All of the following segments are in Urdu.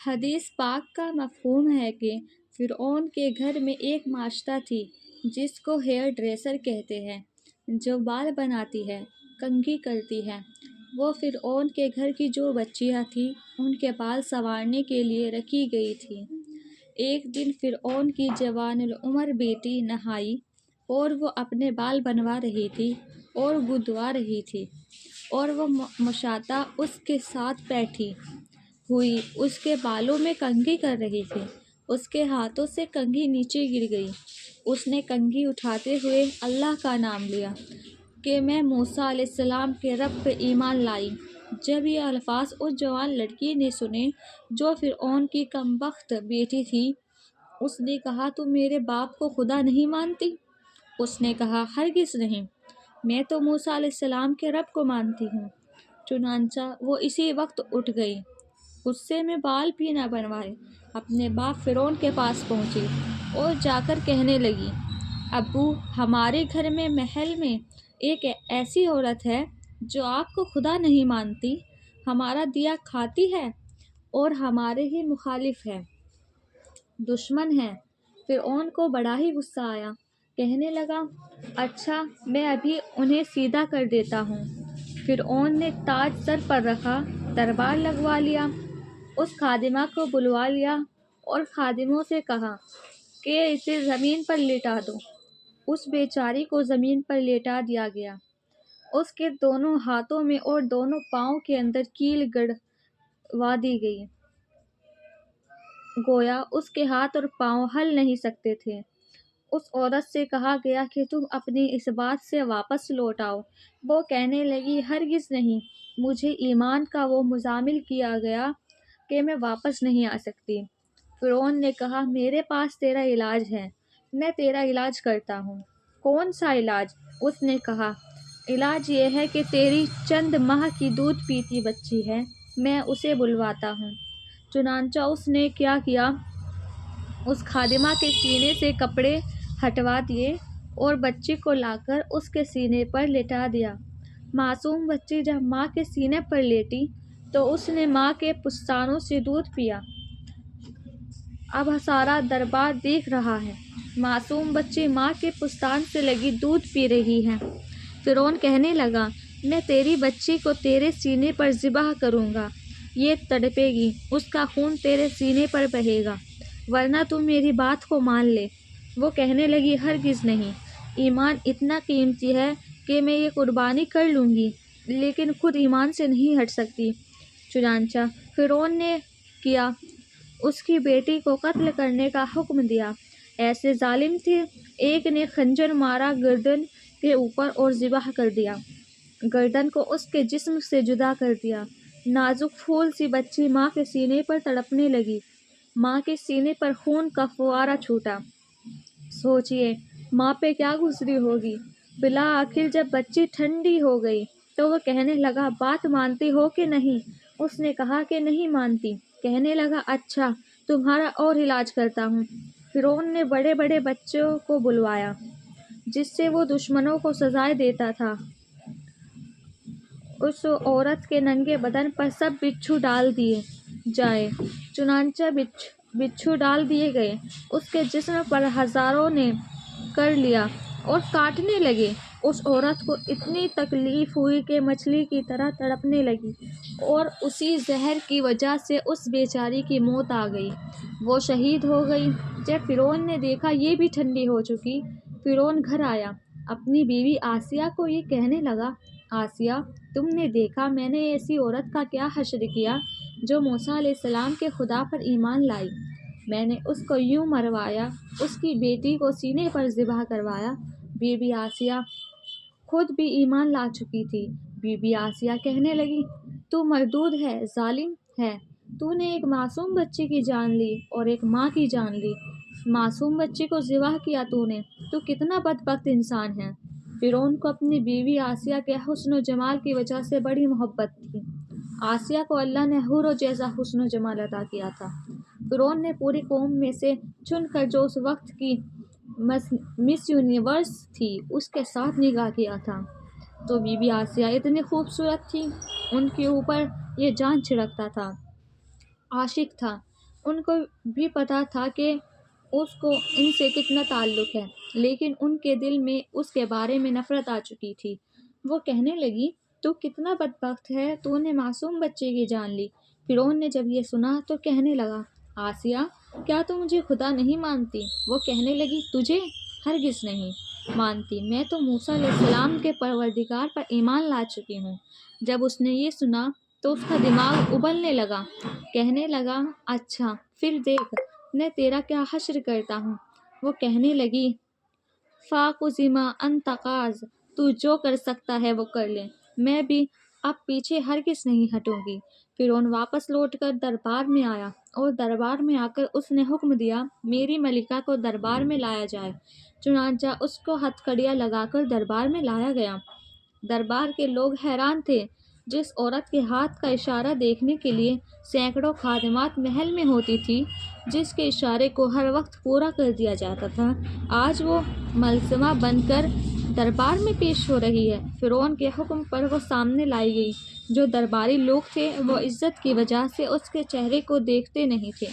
حدیث پاک کا مفہوم ہے کہ فرعون کے گھر میں ایک ماشطہ تھی جس کو ہیئر ڈریسر کہتے ہیں، جو بال بناتی ہے، کنگھی کرتی ہے۔ وہ فرعون کے گھر کی جو بچیاں تھیں ان کے بال سنوارنے کے لیے رکھی گئی تھیں۔ ایک دن فرعون کی جوان العمر بیٹی نہائی اور وہ اپنے بال بنوا رہی تھی اور گدوا رہی تھی، اور وہ مشاطہ اس کے ساتھ بیٹھی ہوئی اس کے بالوں میں کنگھی کر رہی تھی۔ اس کے ہاتھوں سے کنگھی نیچے گر گئی۔ اس نے کنگھی اٹھاتے ہوئے اللہ کا نام لیا کہ میں موسیٰ علیہ السلام کے رب پہ ایمان لائی۔ جب یہ الفاظ اس جوان لڑکی نے سنے جو فرعون کی کمبخت بیٹی تھی، اس نے کہا تم میرے باپ کو خدا نہیں مانتی؟ اس نے کہا ہرگز نہیں، میں تو موسیٰ علیہ السلام کے رب کو مانتی ہوں۔ چنانچہ وہ اسی وقت اٹھ گئی، غصے میں بال بھی نہ بنوائے، اپنے باپ فرعون کے پاس پہنچی اور جا کر کہنے لگی، ابو، ہمارے گھر میں محل میں ایک ایسی عورت ہے جو آپ کو خدا نہیں مانتی، ہمارا دیا کھاتی ہے اور ہمارے ہی مخالف ہے، دشمن ہے۔ فرعون کو بڑا ہی غصہ آیا، کہنے لگا اچھا، میں ابھی انہیں سیدھا کر دیتا ہوں۔ فرعون نے تاج سر پر رکھا، دربار لگوا لیا، اس خادمہ کو بلوا لیا اور خادموں سے کہا کہ اسے زمین پر لیٹا دو۔ اس بیچاری کو زمین پر لیٹا دیا گیا، اس کے دونوں ہاتھوں میں اور دونوں پاؤں کے اندر کیل گڑوا دی گئی، گویا اس کے ہاتھ اور پاؤں ہل نہیں سکتے تھے۔ اس عورت سے کہا گیا کہ تم اپنی اس بات سے واپس لوٹ آؤ۔ وہ کہنے لگی ہرگز نہیں، مجھے ایمان کا وہ مزمل کیا گیا کہ میں واپس نہیں آ سکتی۔ فرعون نے کہا میرے پاس تیرا علاج ہے، میں تیرا علاج کرتا ہوں۔ کون سا علاج؟ اس نے کہا علاج یہ ہے کہ تیری چند ماہ کی دودھ پیتی بچی ہے، میں اسے بلواتا ہوں۔ چنانچہ اس نے کیا کیا، اس خادمہ کے سینے سے کپڑے ہٹوا دیے اور بچی کو لا کر اس کے سینے پر لٹا دیا۔ معصوم بچی جب ماں کے سینے پر لیٹی تو اس نے ماں کے پستانوں سے دودھ پیا۔ اب سارا دربار دیکھ رہا ہے، معصوم بچی ماں کے پستان سے لگی دودھ پی رہی ہے۔ فرعون کہنے لگا میں تیری بچی کو تیرے سینے پر ذبح کروں گا، یہ تڑپے گی، اس کا خون تیرے سینے پر بہے گا، ورنہ تو میری بات کو مان لے۔ وہ کہنے لگی ہرگز نہیں، ایمان اتنا قیمتی ہے کہ میں یہ قربانی کر لوں گی، لیکن خود ایمان سے نہیں ہٹ سکتی۔ چنانچہ فرعون نے کیا، اس کی بیٹی کو قتل کرنے کا حکم دیا۔ ایسے ظالم تھے، ایک نے خنجر مارا گردن کے اوپر اور ذبح کر دیا، گردن کو اس کے جسم سے جدا کر دیا۔ نازک پھول سی بچی ماں کے سینے پر تڑپنے لگی، ماں کے سینے پر خون کا فوارہ چھوٹا۔ سوچئے ماں پہ کیا گزری ہوگی۔ بالآخر جب بچی ٹھنڈی ہو گئی تو وہ کہنے لگا بات مانتی ہو کہ نہیں؟ اس نے کہا کہ نہیں مانتی۔ کہنے لگا اچھا، تمہارا اور علاج کرتا ہوں۔ فرعون نے بڑے بڑے بچوں کو بلوایا جس سے وہ دشمنوں کو سزائیں دیتا تھا۔ اس عورت کے ننگے بدن پر سب بچھو ڈال دیے جائے۔ چنانچہ بچھو ڈال دیے گئے، اس کے جسم پر ہزاروں نے کر لیا اور کاٹنے لگے۔ اس عورت کو اتنی تکلیف ہوئی کہ مچھلی کی طرح تڑپنے لگی اور اسی زہر کی وجہ سے اس بیچاری کی موت آ گئی، وہ شہید ہو گئی۔ جب فرعون نے دیکھا یہ بھی ٹھنڈی ہو چکی، فرعون گھر آیا، اپنی بیوی آسیہ کو یہ کہنے لگا آسیہ، تم نے دیکھا میں نے ایسی عورت کا کیا حشر کیا جو موسیٰ علیہ السلام کے خدا پر ایمان لائی۔ میں نے اس کو یوں مروایا، اس کی بیٹی کو سینے پر ذبح کروایا۔ بی بی آسیہ خود بھی ایمان لا چکی تھی۔ بی بی آسیہ کہنے لگی تو مردود ہے، ظالم ہے، تو نے ایک معصوم بچی کی جان لی اور ایک ماں کی جان لی، معصوم بچی کو ذبح کیا تو کتنا بدبخت انسان ہے۔ فرعون کو اپنی بیوی آسیہ کے حسن و جمال کی وجہ سے بڑی محبت تھی۔ آسیہ کو اللہ نے حوروں جیسا حسن و جمال عطا کیا تھا۔ فرعون نے پوری قوم میں سے چن کر جو اس وقت کی مس یونیورس تھی اس کے ساتھ نکاح کیا تھا۔ تو بی بی آسیہ اتنی خوبصورت تھی، ان کے اوپر یہ جان چھڑکتا تھا، عاشق تھا ان کو بھی پتا تھا کہ اس کو ان سے کتنا تعلق ہے، لیکن ان کے دل میں اس کے بارے میں نفرت آ چکی تھی۔ وہ کہنے لگی، تو کتنا بدبخت ہے، تو نے معصوم بچے کی جان لی۔ فرعون نے جب یہ سنا تو کہنے لگا، آسیہ، کیا تو مجھے خدا نہیں مانتی؟ وہ کہنے لگی، تجھے؟ ہرگز نہیں مانتی، میں تو موسیٰ علیہ السلام کے پروردگار پر ایمان لا چکی ہوں۔ جب اس نے یہ سنا تو اس کا دماغ ابلنے لگا، کہنے لگا، اچھا پھر دیکھ میں تیرا کیا حشر کرتا ہوں۔ وہ کہنے لگی، فَاخُذِ مَا أَنْتَ قَاذٍ، تو جو کر سکتا ہے وہ کر لے، میں بھی اب پیچھے ہرگز نہیں ہٹوں گی۔ فرعون واپس لوٹ کر دربار میں آیا، اور دربار میں آ کر اس نے حکم دیا، میری ملکہ کو دربار میں لایا جائے۔ چنانچہ اس کو ہتھکڑیاں لگا کر دربار میں لایا گیا۔ دربار کے لوگ حیران تھے۔ جس عورت کے ہاتھ کا اشارہ دیکھنے کے لیے سینکڑوں خادمات محل میں ہوتی تھی، جس کے اشارے کو ہر وقت پورا کر دیا جاتا تھا، آج وہ ملزمہ بن کر دربار میں پیش ہو رہی ہے۔ فرعون کے حکم پر وہ سامنے لائی گئی۔ جو درباری لوگ تھے وہ عزت کی وجہ سے اس کے چہرے کو دیکھتے نہیں تھے،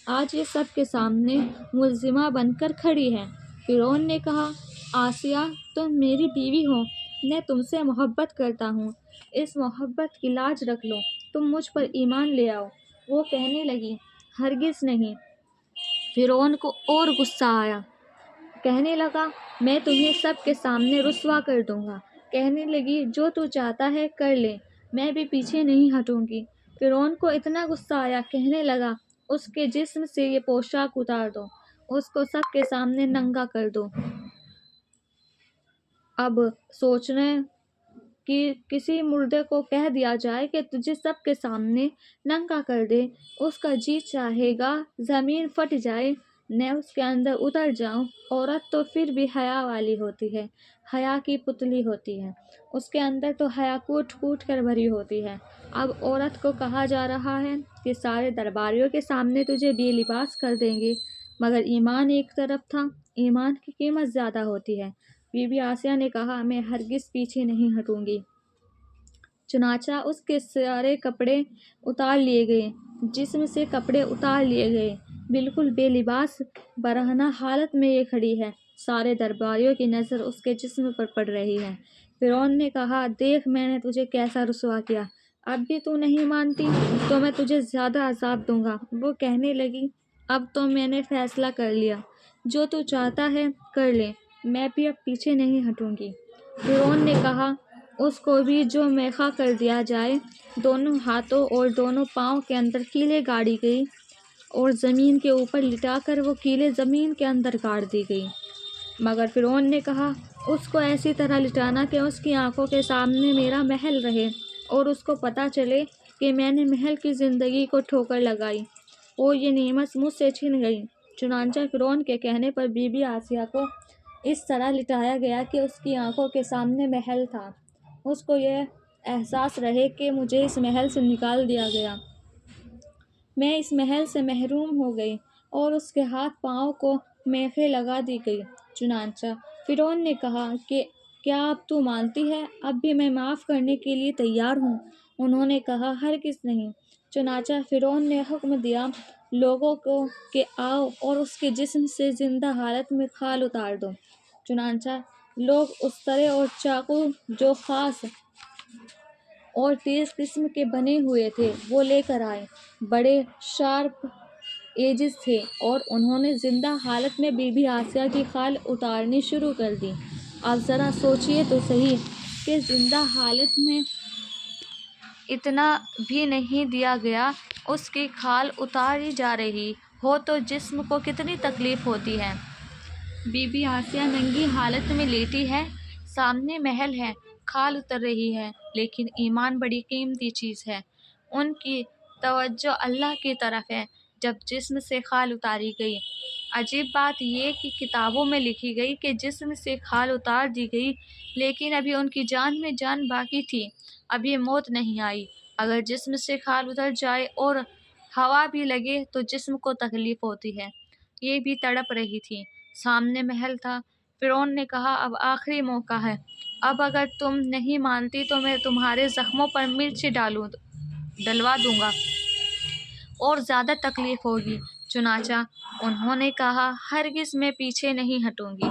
آج یہ سب کے سامنے ملزمہ بن کر کھڑی ہے۔ فرعون نے کہا، آسیہ، تم میری بیوی ہو، میں تم سے محبت کرتا ہوں، اس محبت کی لاج رکھ لو، تم مجھ پر ایمان لے آؤ۔ وہ کہنے لگی، ہرگز نہیں۔ فرعون کو اور غصہ آیا، کہنے لگا، میں تمہیں سب کے سامنے رسوا کر دوں گا۔ کہنے لگی، جو تو چاہتا ہے کر لے، میں بھی پیچھے نہیں ہٹوں گی۔ فرعون کو اتنا غصہ آیا، کہنے لگا، اس کے جسم سے یہ پوشاک اتار دو، اس کو سب کے سامنے ننگا کر دو۔ اب سوچنے کہ کسی مردے کو کہہ دیا جائے کہ تجھے سب کے سامنے ننگا کر دے، اس کا جی چاہے گا زمین پھٹ جائے، میں اس کے اندر اتر جاؤں۔ عورت تو پھر بھی حیا والی ہوتی ہے، حیا کی پتلی ہوتی ہے، اس کے اندر تو حیا کوٹ کوٹ کر بھری ہوتی ہے۔ اب عورت کو کہا جا رہا ہے کہ سارے درباریوں کے سامنے تجھے بے لباس کر دیں گے، مگر ایمان ایک طرف تھا، ایمان کی قیمت زیادہ ہوتی ہے۔ بی بی آسیہ نے کہا، میں ہرگز پیچھے نہیں ہٹوں گی۔ چنانچہ اس کے سارے کپڑے اتار لیے گئے، جسم سے کپڑے اتار لیے گئے، بالکل بے لباس برہنہ حالت میں یہ کھڑی ہے۔ سارے درباریوں کی نظر اس کے جسم پر پڑ رہی ہے۔ فرعون نے کہا، دیکھ میں نے تجھے کیسا رسوا کیا، اب بھی تو نہیں مانتی تو میں تجھے زیادہ عذاب دوں گا۔ وہ کہنے لگی، اب تو میں نے فیصلہ کر لیا، جو تو چاہتا ہے کر لے، میں بھی اب پیچھے نہیں ہٹوں گی۔ فرعون نے کہا، اس کو بھی جو میخا کر دیا جائے۔ دونوں ہاتھوں اور دونوں پاؤں کے اندر کیلیں گاڑی گئی، اور زمین کے اوپر لٹا کر وہ کیلیں زمین کے اندر گاڑ دی گئی۔ مگر فرعون نے کہا، اس کو ایسی طرح لٹانا کہ اس کی آنکھوں کے سامنے میرا محل رہے، اور اس کو پتہ چلے کہ میں نے محل کی زندگی کو ٹھوکر لگائی، اور یہ نعمت مجھ سے چھن گئی۔ چنانچہ فرعون کے کہنے پر بی بی آسیہ کو اس طرح لٹایا گیا کہ اس کی آنکھوں کے سامنے محل تھا، اس کو یہ احساس رہے کہ مجھے اس محل سے نکال دیا گیا، میں اس محل سے محروم ہو گئی، اور اس کے ہاتھ پاؤں کو میخیں لگا دی گئی۔ چنانچہ فرعون نے کہا کہ کیا اب تو مانتی ہے؟ اب بھی میں معاف کرنے کے لیے تیار ہوں۔ انہوں نے کہا، ہرگز نہیں۔ چنانچہ فرعون نے حکم دیا لوگوں کو کہ آؤ اور اس کے جسم سے زندہ حالت میں کھال اتار دو۔ چنانچہ لوگ استرے اور چاقو جو خاص اور تیز قسم کے بنے ہوئے تھے وہ لے کر آئے، بڑے شارپ ایجز تھے، اور انہوں نے زندہ حالت میں بی بی آسیہ کی کھال اتارنی شروع کر دی۔ اب ذرا سوچیے تو صحیح کہ زندہ حالت میں اتنا بھی نہیں دیا گیا، اس کی کھال اتاری جا رہی ہو تو جسم کو کتنی تکلیف ہوتی ہے۔ بی بی آسیہ ننگی حالت میں لیٹی ہے، سامنے محل ہے، کھال اتر رہی ہے، لیکن ایمان بڑی قیمتی چیز ہے۔ ان کی توجہ اللہ کی طرف ہے۔ جب جسم سے کھال اتاری گئی، عجیب بات یہ کہ کتابوں میں لکھی گئی کہ جسم سے کھال اتار دی گئی، لیکن ابھی ان کی جان میں جان باقی تھی، ابھی موت نہیں آئی۔ اگر جسم سے کھال اتر جائے اور ہوا بھی لگے تو جسم کو تکلیف ہوتی ہے۔ یہ بھی تڑپ رہی تھی، سامنے محل تھا۔ فرعون نے کہا، اب آخری موقع ہے، اب اگر تم نہیں مانتی تو میں تمہارے زخموں پر مرچ ڈلوا دوں گا۔ اور زیادہ تکلیف ہوگی۔ چنانچہ انہوں نے کہا ہرگز میں پیچھے نہیں ہٹوں گی۔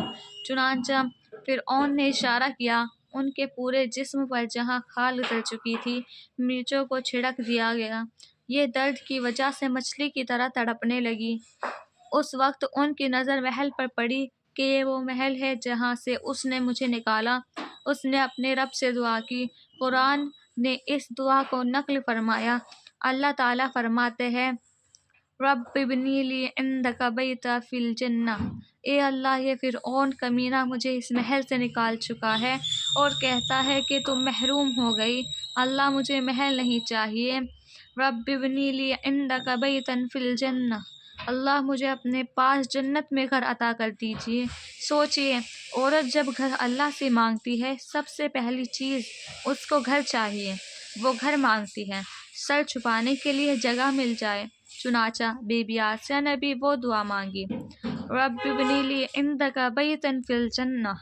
چنانچہ فرعون نے اشارہ کیا ان کے پورے جسم پر جہاں کھال اتر چکی تھی، مرچوں کو چھڑک دیا گیا۔ یہ درد کی وجہ سے مچھلی کی طرح تڑپنے لگی۔ اس وقت ان کی نظر محل پر پڑی کہ یہ وہ محل ہے جہاں سے اس نے مجھے نکالا۔ اس نے اپنے رب سے دعا کی۔ قرآن نے اس دعا کو نقل فرمایا۔ اللہ تعالیٰ فرماتے ہیں رب ابنی لی عندک بیتا فی الجنہ، اے اللہ یہ فرعون کمینہ مجھے اس محل سے نکال چکا ہے اور کہتا ہے کہ تم محروم ہو گئی، اللہ مجھے محل نہیں چاہیے۔ رب ابنی لی عندک بیتا فی الجنہ، اللہ مجھے اپنے پاس جنت میں گھر عطا کر دیجیے۔ سوچئے عورت جب گھر اللہ سے مانگتی ہے سب سے پہلی چیز اس کو گھر چاہیے، وہ گھر مانگتی ہے، سر چھپانے کے لیے جگہ مل جائے۔ چنانچہ بی بی آسیہ نے بھی وہ دعا مانگی، رب ابنی لی عندک بیتا فی الجنہ،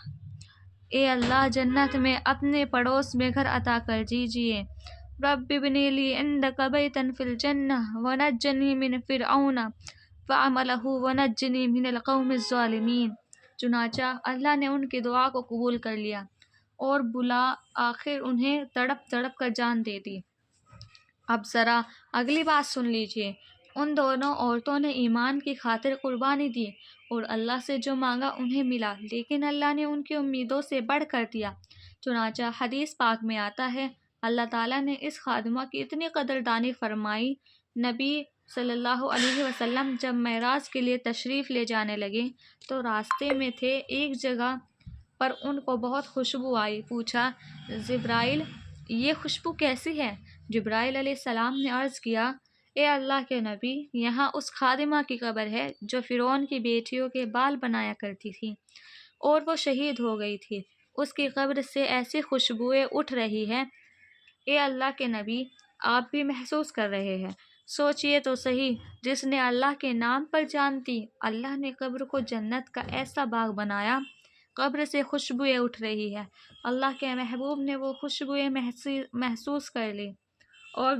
اے اللہ جنت میں اپنے پڑوس میں گھر عطا کر دیجیے۔ رب ابنی لی عندک بیتا فی الجنہ ونجنی من فرعون وعملہ ونجنی من القوم الظالمین۔ چنانچہ اللہ نے ان کی دعا کو قبول کر لیا اور بلا آخر انہیں تڑپ تڑپ کر جان دے دی۔ اب ذرا اگلی بات سن لیجئے۔ ان دونوں عورتوں نے ایمان کی خاطر قربانی دی اور اللہ سے جو مانگا انہیں ملا، لیکن اللہ نے ان کی امیدوں سے بڑھ کر دیا۔ چنانچہ حدیث پاک میں آتا ہے اللہ تعالیٰ نے اس خادمہ کی اتنی قدردانی فرمائی، نبی صلی اللہ علیہ وسلم جب معراج کے لیے تشریف لے جانے لگے تو راستے میں تھے، ایک جگہ پر ان کو بہت خوشبو آئی۔ پوچھا جبرائیل یہ خوشبو کیسی ہے؟ جبرائیل علیہ السلام نے عرض کیا اے اللہ کے نبی، یہاں اس خادمہ کی قبر ہے جو فرعون کی بیٹیوں کے بال بنایا کرتی تھی اور وہ شہید ہو گئی تھی، اس کی قبر سے ایسی خوشبوئیں اٹھ رہی ہے، اے اللہ کے نبی آپ بھی محسوس کر رہے ہیں۔ سوچئے تو صحیح، جس نے اللہ کے نام پر جان دی، اللہ نے قبر کو جنت کا ایسا باغ بنایا، قبر سے خوشبوئیں اٹھ رہی ہے، اللہ کے محبوب نے وہ خوشبوئیں محسوس کر لی اور